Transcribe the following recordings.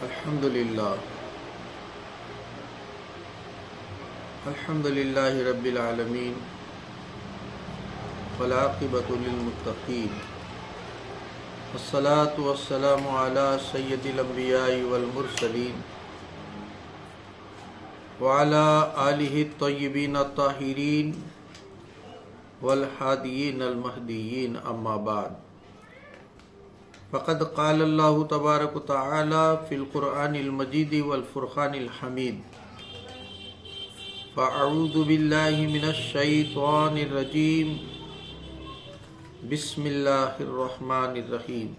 الحمدللہ رب العالمین والعاقبۃ للمتقین والصلاة والسلام علی سید الانبیاء والمرسلین وعلی آلہ الطیبین الطاہرین والہادیین المہدیین اما بعد فقد قال اللہ تبارک وتعالی فی القرآن المجید والفرقان الحمید فاعوذ باللہ من الشیطان الرجیم بسم اللہ الرحمن الرحیم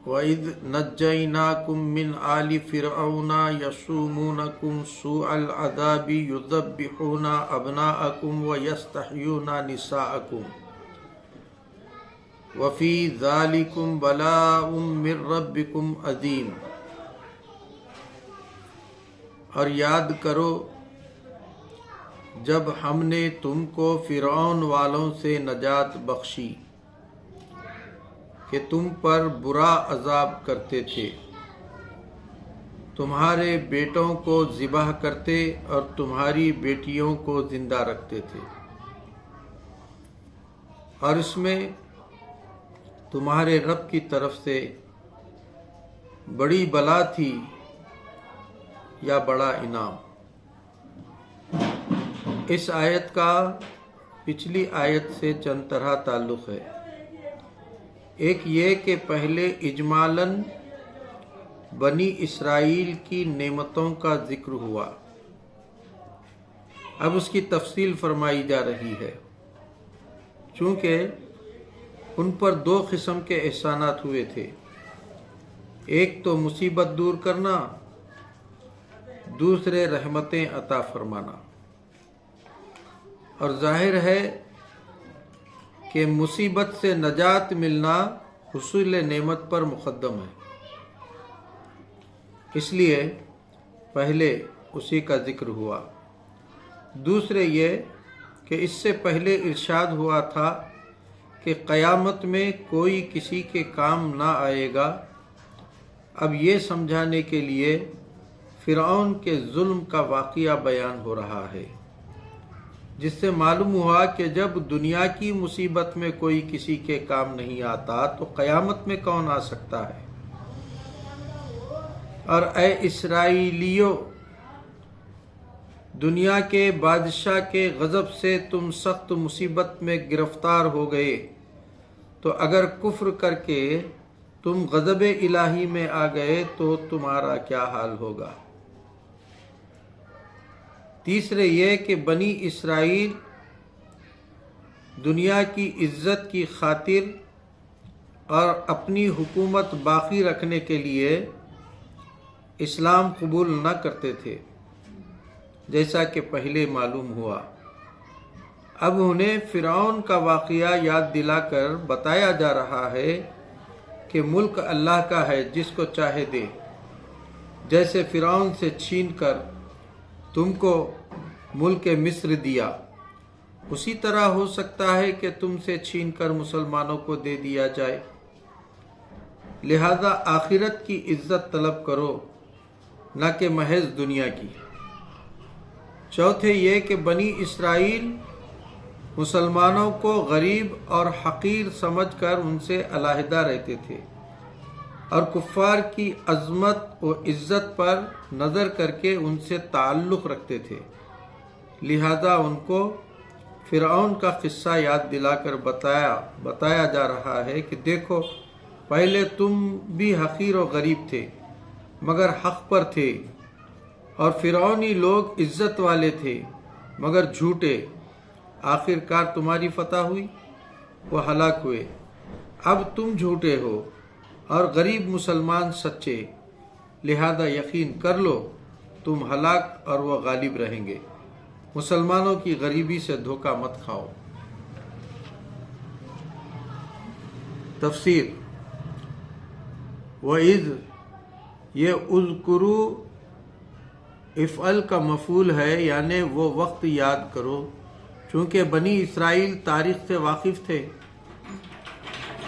وَإِذْ نَجَّيْنَاكُمْ مِنْ آلِ فِرْعَوْنَ يَسُومُونَكُمْ سُوءَ الْعَذَابِ يُذَبِّحُونَ أَبْنَاءَكُمْ وَيَسْتَحْيُونَ نِسَاءَكُمْ وَفِي ذَلِكُمْ بَلَاءٌ مِّن رَّبِّكُمْ عَظِيمٌ۔ اور یاد کرو جب ہم نے تم کو فرعون والوں سے نجات بخشی کہ تم پر برا عذاب کرتے تھے، تمہارے بیٹوں کو ذبح کرتے اور تمہاری بیٹیوں کو زندہ رکھتے تھے، اور اس میں تمہارے رب کی طرف سے بڑی بلا تھی یا بڑا انعام۔ اس آیت کا پچھلی آیت سے چند طرح تعلق ہے۔ ایک یہ کہ پہلے اجمالاً بنی اسرائیل کی نعمتوں کا ذکر ہوا، اب اس کی تفصیل فرمائی جا رہی ہے، چونکہ ان پر دو قسم کے احسانات ہوئے تھے، ایک تو مصیبت دور کرنا، دوسرے رحمتیں عطا فرمانا، اور ظاہر ہے کہ مصیبت سے نجات ملنا حصول نعمت پر مقدم ہے، اس لیے پہلے اسی کا ذکر ہوا۔ دوسرے یہ کہ اس سے پہلے ارشاد ہوا تھا کہ قیامت میں کوئی کسی کے کام نہ آئے گا، اب یہ سمجھانے کے لیے فرعون کے ظلم کا واقعہ بیان ہو رہا ہے، جس سے معلوم ہوا کہ جب دنیا کی مصیبت میں کوئی کسی کے کام نہیں آتا تو قیامت میں کون آ سکتا ہے۔ اور اے اسرائیلیو، دنیا کے بادشاہ کے غضب سے تم سخت مصیبت میں گرفتار ہو گئے، تو اگر کفر کر کے تم غضب الہی میں آ گئے تو تمہارا کیا حال ہوگا۔ تیسرے یہ کہ بنی اسرائیل دنیا کی عزت کی خاطر اور اپنی حکومت باقی رکھنے کے لیے اسلام قبول نہ کرتے تھے، جیسا کہ پہلے معلوم ہوا۔ اب انہیں فرعون کا واقعہ یاد دلا کر بتایا جا رہا ہے کہ ملک اللہ کا ہے، جس کو چاہے دے، جیسے فرعون سے چھین کر تم کو ملک مصر دیا، اسی طرح ہو سکتا ہے کہ تم سے چھین کر مسلمانوں کو دے دیا جائے، لہذا آخرت کی عزت طلب کرو نہ کہ محض دنیا کی۔ چوتھے یہ کہ بنی اسرائیل مسلمانوں کو غریب اور حقیر سمجھ کر ان سے علیحدہ رہتے تھے، اور کفار کی عظمت و عزت پر نظر کر کے ان سے تعلق رکھتے تھے، لہذا ان کو فرعون کا قصہ یاد دلا کر بتایا جا رہا ہے کہ دیکھو پہلے تم بھی حقیر و غریب تھے مگر حق پر تھے، اور فرعونی لوگ عزت والے تھے مگر جھوٹے، آخر کار تمہاری فتح ہوئی، وہ ہلاک ہوئے۔ اب تم جھوٹے ہو اور غریب مسلمان سچے، لہذا یقین کر لو تم ہلاک اور وہ غالب رہیں گے، مسلمانوں کی غریبی سے دھوکہ مت کھاؤ۔ تفسیر: وَإِذْ، یہ اذکروا افعل کا مفعول ہے، یعنی وہ وقت یاد کرو، چونکہ بنی اسرائیل تاریخ سے واقف تھے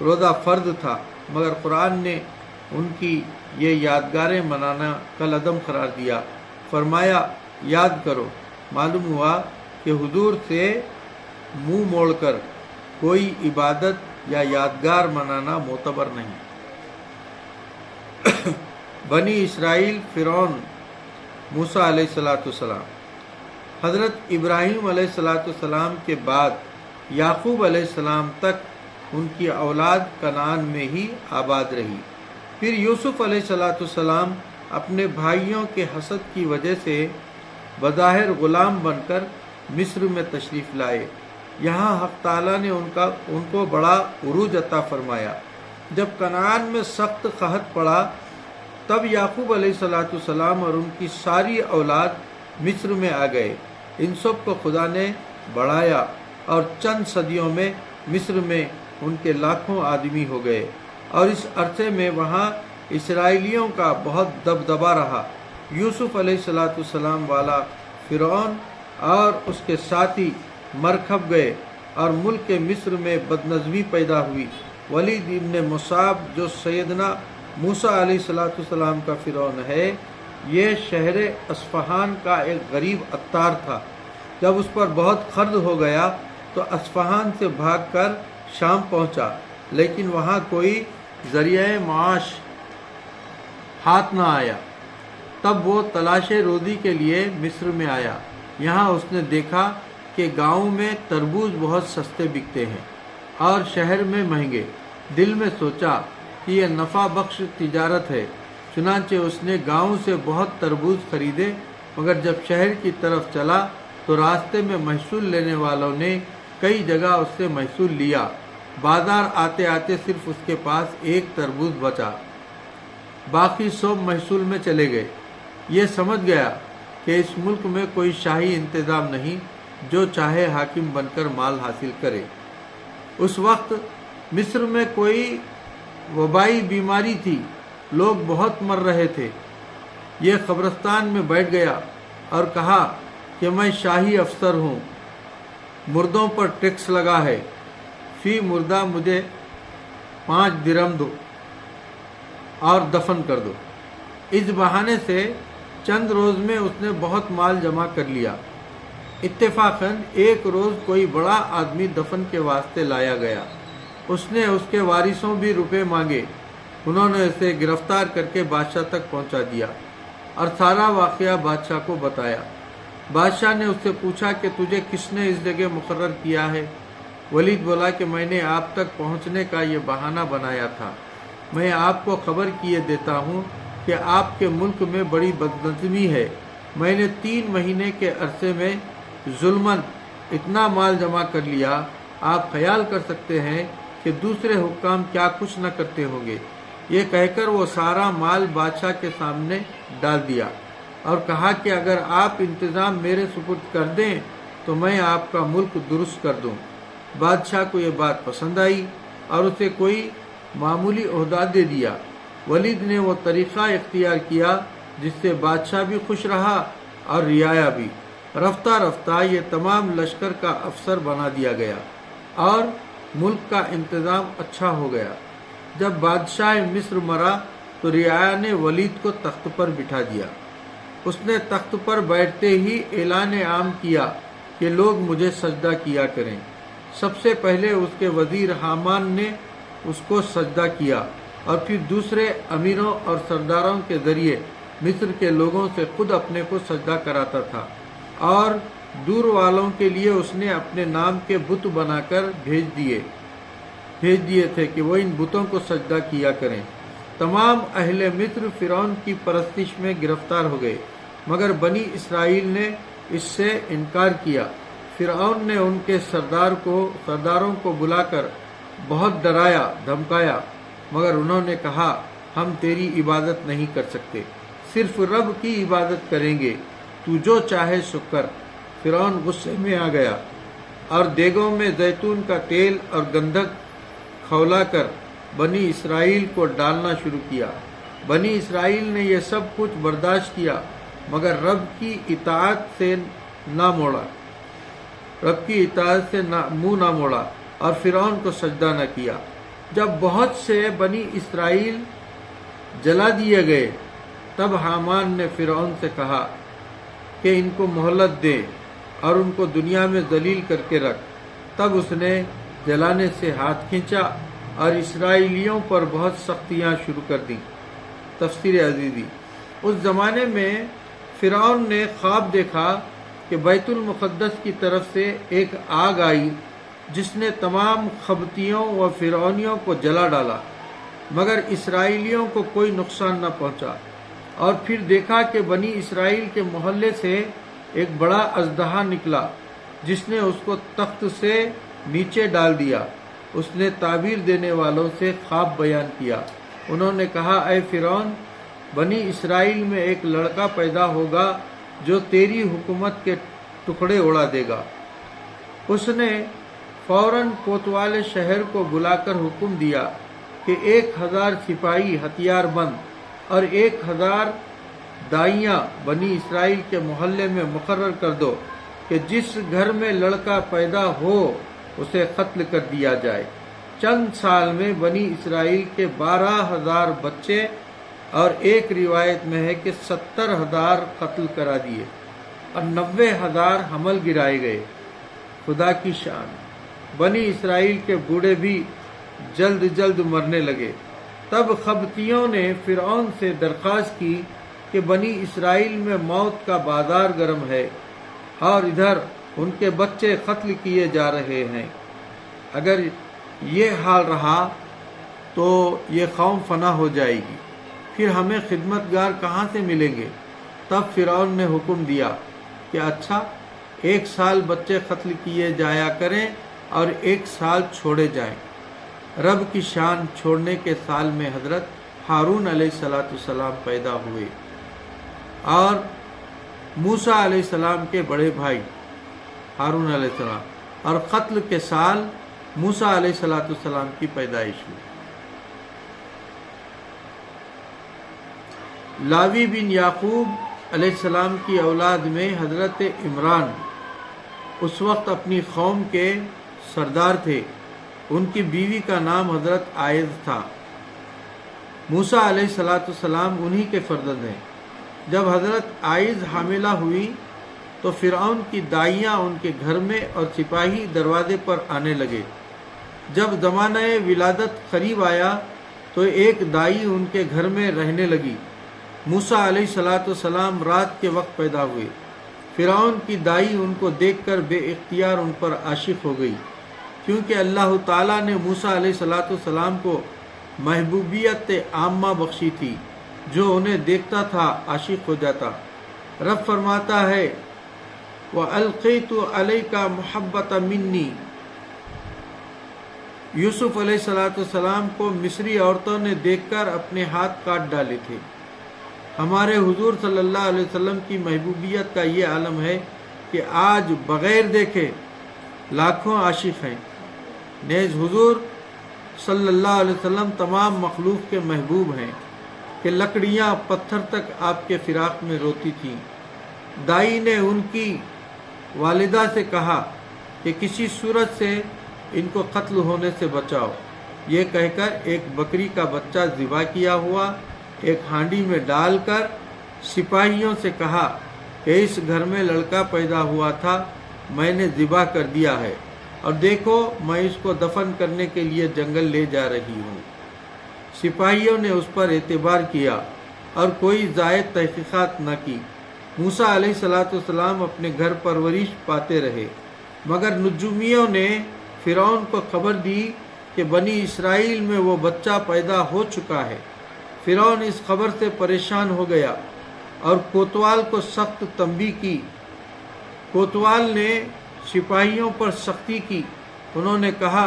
روزہ فرض تھا، مگر قرآن نے ان کی یہ یادگاریں منانا کالعدم قرار دیا۔ فرمایا یاد کرو۔ معلوم ہوا کہ حضور سے منہ موڑ کر کوئی عبادت یا یادگار منانا معتبر نہیں۔ بنی اسرائیل، فرعون، موسیٰ علیہ السلام۔ حضرت ابراہیم علیہ السلام کے بعد یعقوب علیہ السلام تک ان کی اولاد کنعان میں ہی آباد رہی۔ پھر یوسف علیہ السلام اپنے بھائیوں کے حسد کی وجہ سے بظاہر غلام بن کر مصر میں تشریف لائے۔ یہاں حق تعالیٰ نے ان کو بڑا عروج عطا فرمایا۔ جب کنعان میں سخت قحط پڑا تب یعقوب علیہ السلام اور ان کی ساری اولاد مصر میں آ گئے۔ ان سب کو خدا نے بڑھایا اور چند صدیوں میں مصر میں ان کے لاکھوں آدمی ہو گئے، اور اس عرصے میں وہاں اسرائیلیوں کا بہت دبدبا رہا۔ یوسف علیہ السلام والا فرعون اور اس کے ساتھی مرکب گئے اور ملک مصر میں بدنظمی پیدا ہوئی۔ ولید ابن مصعب جو سیدنا موسیٰ علیہ السلام کا فرعون ہے، یہ شہر اصفہان کا ایک غریب عطار تھا۔ جب اس پر بہت قرض ہو گیا تو اصفہان سے بھاگ کر شام پہنچا، لیکن وہاں کوئی ذریعہ معاش ہاتھ نہ آیا۔ تب وہ تلاش روزی کے لیے مصر میں آیا۔ یہاں اس نے دیکھا کہ گاؤں میں تربوز بہت سستے بکتے ہیں اور شہر میں مہنگے۔ دل میں سوچا کہ یہ نفع بخش تجارت ہے، چنانچہ اس نے گاؤں سے بہت تربوز خریدے، مگر جب شہر کی طرف چلا تو راستے میں محصول لینے والوں نے کئی جگہ اس سے محصول لیا۔ بازار آتے آتے صرف اس کے پاس ایک تربوز بچا، باقی سب محصول میں چلے گئے۔ یہ سمجھ گیا کہ اس ملک میں کوئی شاہی انتظام نہیں، جو چاہے حاکم بن کر مال حاصل کرے۔ اس وقت مصر میں کوئی وبائی بیماری تھی، لوگ بہت مر رہے تھے۔ یہ قبرستان میں بیٹھ گیا اور کہا کہ میں شاہی افسر ہوں، مردوں پر ٹیکس لگا ہے، فی مردہ مجھے 5 درہم دو اور دفن کر دو۔ اس بہانے سے چند روز میں اس نے بہت مال جمع کر لیا۔ اتفاقاً ایک روز کوئی بڑا آدمی دفن کے واسطے لایا گیا۔ اس نے اس کے وارثوں بھی روپے مانگے۔ انہوں نے اسے گرفتار کر کے بادشاہ تک پہنچا دیا اور سارا واقعہ بادشاہ کو بتایا۔ بادشاہ نے اس سے پوچھا کہ تجھے کس نے اس جگہ مقرر کیا ہے؟ ولید بولا کہ میں نے آپ تک پہنچنے کا یہ بہانہ بنایا تھا۔ میں آپ کو خبر کیے دیتا ہوں کہ آپ کے ملک میں بڑی بدنظمی ہے۔ میں نے 3 مہینے کے عرصے میں ظلماً اتنا مال جمع کر لیا، آپ خیال کر سکتے ہیں کہ دوسرے حکام کیا کچھ نہ کرتے ہوں گے۔ یہ کہہ کر وہ سارا مال بادشاہ کے سامنے ڈال دیا اور کہا کہ اگر آپ انتظام میرے سپرد کر دیں تو میں آپ کا ملک درست کر دوں۔ بادشاہ کو یہ بات پسند آئی اور اسے کوئی معمولی عہدہ دے دیا۔ ولید نے وہ طریقہ اختیار کیا جس سے بادشاہ بھی خوش رہا اور رعایا بھی۔ رفتہ رفتہ یہ تمام لشکر کا افسر بنا دیا گیا اور ملک کا انتظام اچھا ہو گیا۔ جب بادشاہ مصر مرا تو رعایا نے ولید کو تخت پر بٹھا دیا۔ اس نے تخت پر بیٹھتے ہی اعلان عام کیا کہ لوگ مجھے سجدہ کیا کریں۔ سب سے پہلے اس کے وزیر حامان نے اس کو سجدہ کیا اور پھر دوسرے امیروں اور سرداروں کے ذریعے مصر کے لوگوں سے خود اپنے کو سجدہ کراتا تھا، اور دور والوں کے لیے اس نے اپنے نام کے بت بنا کر بھیج دیے تھے کہ وہ ان بتوں کو سجدہ کیا کریں۔ تمام اہل مصر فرعون کی پرستش میں گرفتار ہو گئے، مگر بنی اسرائیل نے اس سے انکار کیا۔ فرعون نے ان کے سرداروں کو بلا کر بہت ڈرایا دھمکایا، مگر انہوں نے کہا ہم تیری عبادت نہیں کر سکتے، صرف رب کی عبادت کریں گے، تو جو چاہے سو کر۔ فرعون غصے میں آ گیا اور دیگوں میں زیتون کا تیل اور گندھک کھولا کر بنی اسرائیل کو ڈالنا شروع کیا۔ بنی اسرائیل نے یہ سب کچھ برداشت کیا، مگر رب کی اطاعت سے منہ نہ موڑا اور فرعون کو سجدہ نہ کیا۔ جب بہت سے بنی اسرائیل جلا دیے گئے تب حامان نے فرعون سے کہا کہ ان کو مہلت دے اور ان کو دنیا میں ذلیل کر کے رکھ۔ تب اس نے جلانے سے ہاتھ کھینچا اور اسرائیلیوں پر بہت سختیاں شروع کر دیں۔ تفسیر عزیزی، اس زمانے میں فرعون نے خواب دیکھا کہ بیت المقدس کی طرف سے ایک آگ آئی جس نے تمام قبطیوں و فرعونیوں کو جلا ڈالا، مگر اسرائیلیوں کو کوئی نقصان نہ پہنچا۔ اور پھر دیکھا کہ بنی اسرائیل کے محلے سے ایک بڑا اژدہا نکلا جس نے اس کو تخت سے نیچے ڈال دیا۔ اس نے تعبیر دینے والوں سے خواب بیان کیا۔ انہوں نے کہا، اے فرعون، بنی اسرائیل میں ایک لڑکا پیدا ہوگا جو تیری حکومت کے ٹکڑے اڑا دے گا۔ اس نے فوراً کوتوال شہر کو بلا کر حکم دیا کہ 1000 سپاہی ہتھیار بند اور 1000 دائیاں بنی اسرائیل کے محلے میں مقرر کر دو کہ جس گھر میں لڑکا پیدا ہو اسے قتل کر دیا جائے۔ چند سال میں بنی اسرائیل کے 12,000 بچے اور ایک روایت میں ہے کہ 70,000 قتل کرا دیے اور 90,000 حمل گرائے گئے۔ خدا کی شان، بنی اسرائیل کے بوڑھے بھی جلد جلد مرنے لگے۔ تب قبطیوں نے فرعون سے درخواست کی کہ بنی اسرائیل میں موت کا بازار گرم ہے اور ادھر ان کے بچے قتل کیے جا رہے ہیں۔ اگر یہ حال رہا تو یہ قوم فنا ہو جائے گی، پھر ہمیں خدمتگار کہاں سے ملیں گے؟ تب فرعون نے حکم دیا کہ اچھا، 1 سال بچے قتل کیے جایا کریں اور 1 سال چھوڑے جائیں۔ رب کی شان، چھوڑنے کے سال میں حضرت ہارون علیہ السلام پیدا ہوئے اور موسیٰ علیہ السلام کے بڑے بھائی ہارون علیہ السلام، اور قتل کے سال موسیٰ علیہ السلام کی پیدائش ہوئی۔ لاوی بن یعقوب علیہ السلام کی اولاد میں حضرت عمران اس وقت اپنی قوم کے سردار تھے۔ ان کی بیوی کا نام حضرت آئز تھا۔ موسیٰ علیہ السلام انہی کے فرزند ہیں۔ جب حضرت آئز حاملہ ہوئی تو فرعون کی دائیاں ان کے گھر میں اور سپاہی دروازے پر آنے لگے۔ جب زمانہ ولادت قریب آیا تو ایک دائی ان کے گھر میں رہنے لگی۔ موسیٰ علیہ السلام رات کے وقت پیدا ہوئے۔ فرعون کی دائی ان کو دیکھ کر بے اختیار ان پر عاشق ہو گئی، کیونکہ اللہ تعالیٰ نے موسیٰ علیہ السلام کو محبوبیت عامہ بخشی تھی، جو انہیں دیکھتا تھا عاشق ہو جاتا۔ رب فرماتا ہے، وَأَلْقَيْتُ عَلَيْكَ مُحَبَّةً مِّنِّي۔ یوسف علیہ السلام کو مصری عورتوں نے دیکھ کر اپنے ہاتھ کاٹ ڈالے تھے۔ ہمارے حضور صلی اللہ علیہ وسلم کی محبوبیت کا یہ عالم ہے کہ آج بغیر دیکھے لاکھوں عاشق ہیں۔ نیز حضور صلی اللہ علیہ وسلم تمام مخلوق کے محبوب ہیں کہ لکڑیاں پتھر تک آپ کے فراق میں روتی تھیں۔ دائی نے ان کی والدہ سے کہا کہ کسی صورت سے ان کو قتل ہونے سے بچاؤ۔ یہ کہہ کر ایک بکری کا بچہ ذبح کیا ہوا ایک ہانڈی میں ڈال کر سپاہیوں سے کہا کہ اس گھر میں لڑکا پیدا ہوا تھا، میں نے ذبح کر دیا ہے، اور دیکھو میں اس کو دفن کرنے کے لیے جنگل لے جا رہی ہوں۔ سپاہیوں نے اس پر اعتبار کیا اور کوئی زائد تحقیقات نہ کی۔ موسیٰ علیہ السلام اپنے گھر پرورش پاتے رہے، مگر نجومیوں نے فرعون کو خبر دی کہ بنی اسرائیل میں وہ بچہ پیدا ہو چکا ہے۔ فرعون اس خبر سے پریشان ہو گیا اور کوتوال کو سخت تنبیہ کی۔ کوتوال نے سپاہیوں پر سختی کی۔ انہوں نے کہا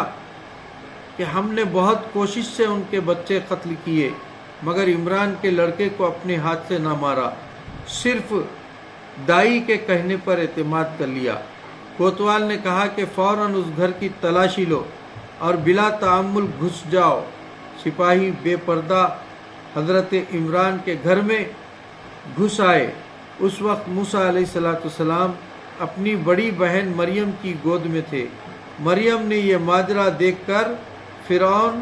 کہ ہم نے بہت کوشش سے ان کے بچے قتل کیے، مگر عمران کے لڑکے کو اپنے ہاتھ سے نہ مارا، صرف دائی کے کہنے پر اعتماد کر لیا۔ کوتوال نے کہا کہ فوراً اس گھر کی تلاشی لو اور بلا تعمل گھس جاؤ۔ سپاہی بے پردہ حضرت عمران کے گھر میں گھس آئے۔ اس وقت موسیٰ علیہ السلام اپنی بڑی بہن مریم کی گود میں تھے۔ مریم نے یہ ماجرا دیکھ کر فرعون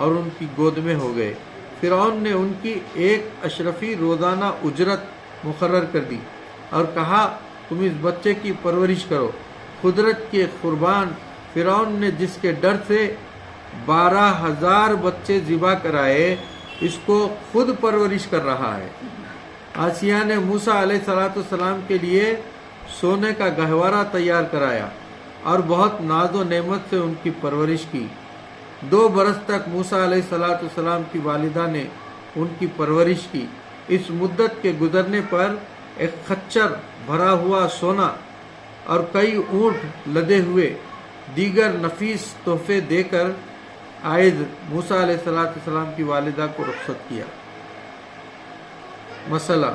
اور ان کی گود میں ہو گئے۔ فرعون نے ان کی ایک اشرفی روزانہ اجرت مقرر کر دی اور کہا تم اس بچے کی پرورش کرو۔ قدرت کے قربان فرعون نے جس کے ڈر سے 12,000 بچے ذبح کرائے، اس کو خود پرورش کر رہا ہے۔ آسیہ نے موسیٰ علیہ السلام کے لیے سونے کا گہوارہ تیار کرایا اور بہت ناز و نعمت سے ان کی پرورش کی۔ 2 برس تک موسیٰ علیہ السلام کی والدہ نے ان کی پرورش کی۔ اس مدت کے گزرنے پر ایک خچر بھرا ہوا سونا اور کئی اونٹ لدے ہوئے دیگر نفیس تحفے دے کر عائد موسیٰ علیہ السلام کی والدہ کو رخصت کیا۔ مسئلہ: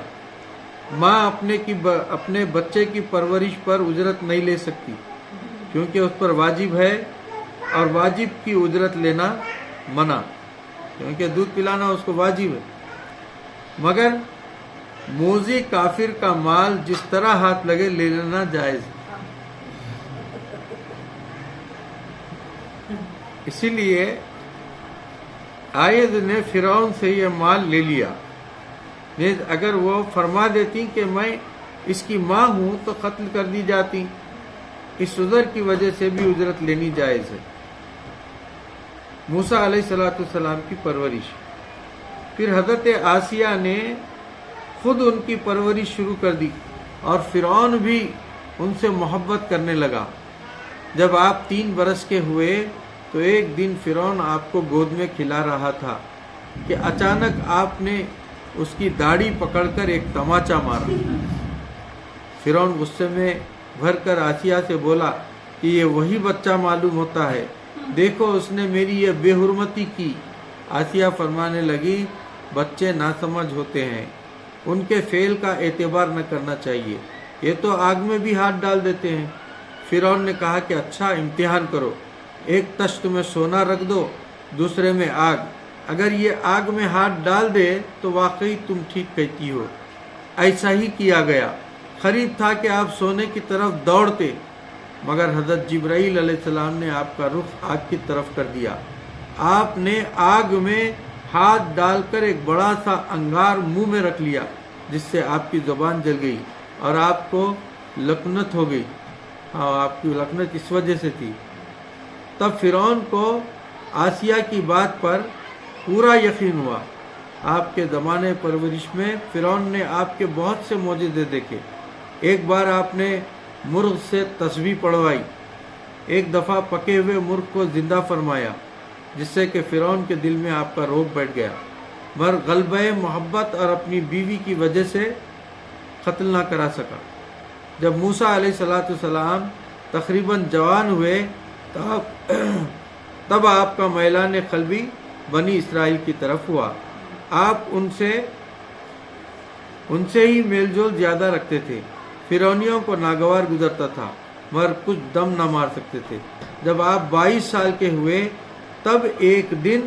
ماں اپنے بچے کی پرورش پر اجرت نہیں لے سکتی کیونکہ اس پر واجب ہے، اور واجب کی اجرت لینا منع، کیونکہ دودھ پلانا اس کو واجب ہے، مگر موذی کافر کا مال جس طرح ہاتھ لگے لے لینا جائز ہے۔ اسی لیے عائد نے فرعون سے یہ مال لے لیا۔ نیز اگر وہ فرما دیتی کہ میں اس کی ماں ہوں تو قتل کر دی جاتی۔ اس عذر کی وجہ سے بھی اجرت لینی جائز ہے۔ موسیٰ علیہ السلام کی پرورش۔ پھر حضرت آسیہ نے خود ان کی پرورش شروع کر دی اور فرعون بھی ان سے محبت کرنے لگا۔ جب آپ 3 برس کے ہوئے تو ایک دن فرعون آپ کو گود میں کھلا رہا تھا کہ اچانک آپ نے اس کی داڑھی پکڑ کر ایک تماچا مارا۔ فرعون غصے میں بھر کر آسیہ سے بولا کہ یہ وہی بچہ معلوم ہوتا ہے، دیکھو اس نے میری یہ بے حرمتی کی۔ آسیہ فرمانے لگی بچے ناسمجھ ہوتے ہیں، ان کے فعل کا اعتبار نہ کرنا چاہیے، یہ تو آگ میں بھی ہاتھ ڈال دیتے ہیں۔ فرعون نے کہا کہ اچھا امتحان کرو، ایک تشت میں سونا رکھ دو، دوسرے میں آگ، اگر یہ آگ میں ہاتھ ڈال دے تو واقعی تم ٹھیک کہتی ہو۔ ایسا ہی کیا گیا۔ قریب تھا کہ آپ سونے کی طرف دوڑتے، مگر حضرت جبرائیل علیہ السلام نے آپ کا رخ آگ کی طرف کر دیا۔ آپ نے آگ میں ہاتھ ڈال کر ایک بڑا سا انگار منہ میں رکھ لیا، جس سے آپ کی زبان جل گئی اور آپ کو لکنت ہو گئی۔ آپ کی لکنت اس وجہ سے تھی۔ تب فرعون کو آسیہ کی بات پر پورا یقین ہوا۔ آپ کے زمانے پرورش میں فرعون نے آپ کے بہت سے معجزے دیکھے۔ ایک بار آپ نے مرغ سے تسبیح پڑھوائی، ایک دفعہ پکے ہوئے مرغ کو زندہ فرمایا، جس سے کہ فرعون کے دل میں آپ کا رعب بیٹھ گیا، مگر غلبہ محبت اور اپنی بیوی کی وجہ سے قتل نہ کرا سکا۔ جب موسیٰ علیہ السلام تقریباً جوان ہوئے تب آپ کا میلان قلبی بنی اسرائیل کی طرف ہوا۔ آپ ان سے ہی میل جول زیادہ رکھتے تھے۔ فرعونیوں کو ناگوار گزرتا تھا، مگر کچھ دم نہ مار سکتے تھے۔ جب آپ 22 سال کے ہوئے تب ایک دن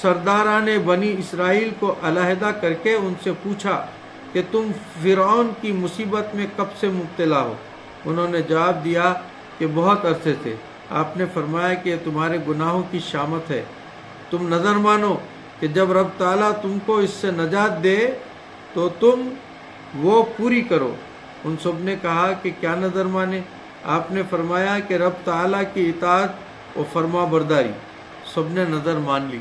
سرداران بنی اسرائیل کو علیحدہ کر کے ان سے پوچھا کہ تم فرعون کی مصیبت میں کب سے مبتلا ہو؟ انہوں نے جواب دیا کہ بہت عرصے سے۔ آپ نے فرمایا کہ یہ تمہارے گناہوں کی شامت ہے، تم نظر مانو کہ جب رب تعالیٰ تم کو اس سے نجات دے تو تم وہ پوری کرو۔ ان سب نے کہا کہ کیا نظر مانے؟ آپ نے فرمایا کہ رب تعالیٰ کی اطاعت و فرما برداری۔ سب نے نظر مان لی۔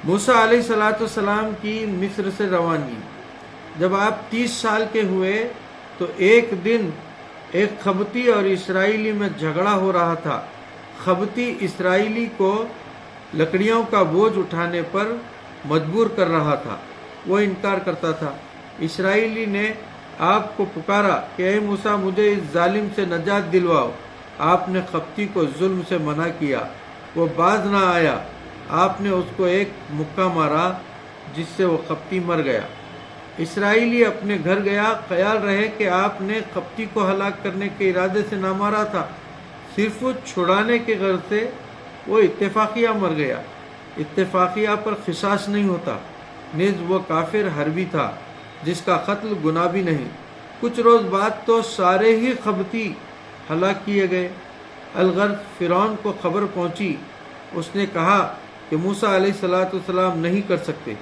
موسیٰ علیہ السلام کی مصر سے روانگی۔ جب آپ 30 سال کے ہوئے تو ایک دن ایک خبتی اور اسرائیلی میں جھگڑا ہو رہا تھا۔ خبتی اسرائیلی کو لکڑیوں کا بوجھ اٹھانے پر مجبور کر رہا تھا، وہ انکار کرتا تھا۔ اسرائیلی نے آپ کو پکارا کہ اے موسیٰ مجھے اس ظالم سے نجات دلواؤ۔ آپ نے خبتی کو ظلم سے منع کیا، وہ باز نہ آیا۔ آپ نے اس کو ایک مکہ مارا جس سے وہ خبتی مر گیا۔ اسرائیلی اپنے گھر گیا، خیال رہے کہ آپ نے خبتی کو ہلاک کرنے کے ارادے سے نہ مارا تھا، صرف چھڑانے کے غرض سے وہ اتفاقیہ مر گیا۔ اتفاقیہ پر قصاص نہیں ہوتا، نیز وہ کافر حربی تھا جس کا قتل گناہ بھی نہیں۔ کچھ روز بعد تو سارے ہی خبتی ہلاک کیے گئے۔ الغرض فرعون کو خبر پہنچی اس نے کہا کہ موسیٰ علیہ السلام نہیں کر سکتے۔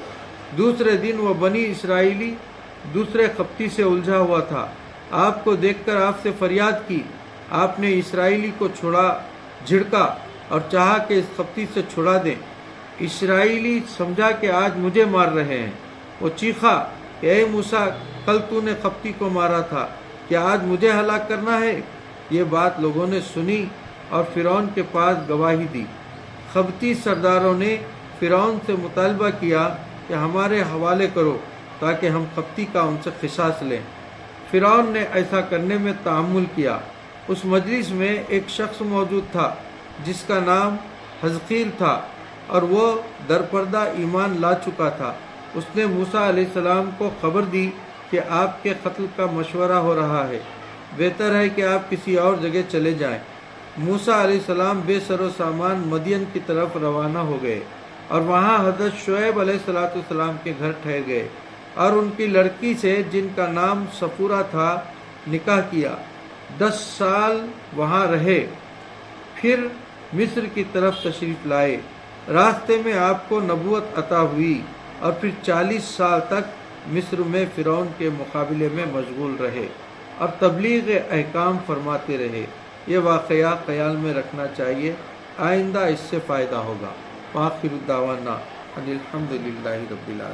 دوسرے دن وہ بنی اسرائیلی دوسرے قبطی سے الجھا ہوا تھا۔ آپ کو دیکھ کر آپ سے فریاد کی۔ آپ نے اسرائیلی کو جھڑکا اور چاہا کہ اس قبطی سے چھڑا دیں۔ اسرائیلی سمجھا کہ آج مجھے مار رہے ہیں۔ وہ چیخا کہ اے موسیٰ، کل تو نے قبطی کو مارا تھا، کیا آج مجھے ہلاک کرنا ہے؟ یہ بات لوگوں نے سنی اور فرعون کے پاس گواہی دی۔ قبطی سرداروں نے فرعون سے مطالبہ کیا کہ ہمارے حوالے کرو تاکہ ہم قبطی کا ان سے قصاص لیں۔ فرعون نے ایسا کرنے میں تحمل کیا۔ اس مجلس میں ایک شخص موجود تھا جس کا نام حزقیل تھا اور وہ درپردہ ایمان لا چکا تھا۔ اس نے موسیٰ علیہ السلام کو خبر دی کہ آپ کے قتل کا مشورہ ہو رہا ہے، بہتر ہے کہ آپ کسی اور جگہ چلے جائیں۔ موسیٰ علیہ السلام بے سر و سامان مدین کی طرف روانہ ہو گئے اور وہاں حضرت شعیب علیہ السلام کے گھر ٹھہر گئے اور ان کی لڑکی سے جن کا نام صفورہ تھا نکاح کیا۔ 10 سال وہاں رہے، پھر مصر کی طرف تشریف لائے۔ راستے میں آپ کو نبوت عطا ہوئی اور پھر 40 سال تک مصر میں فرعون کے مقابلے میں مشغول رہے اور تبلیغ احکام فرماتے رہے۔ یہ واقعہ خیال میں رکھنا چاہیے، آئندہ اس سے فائدہ ہوگا۔ وآخر دعوانا ان الحمد للہ رب العالمین۔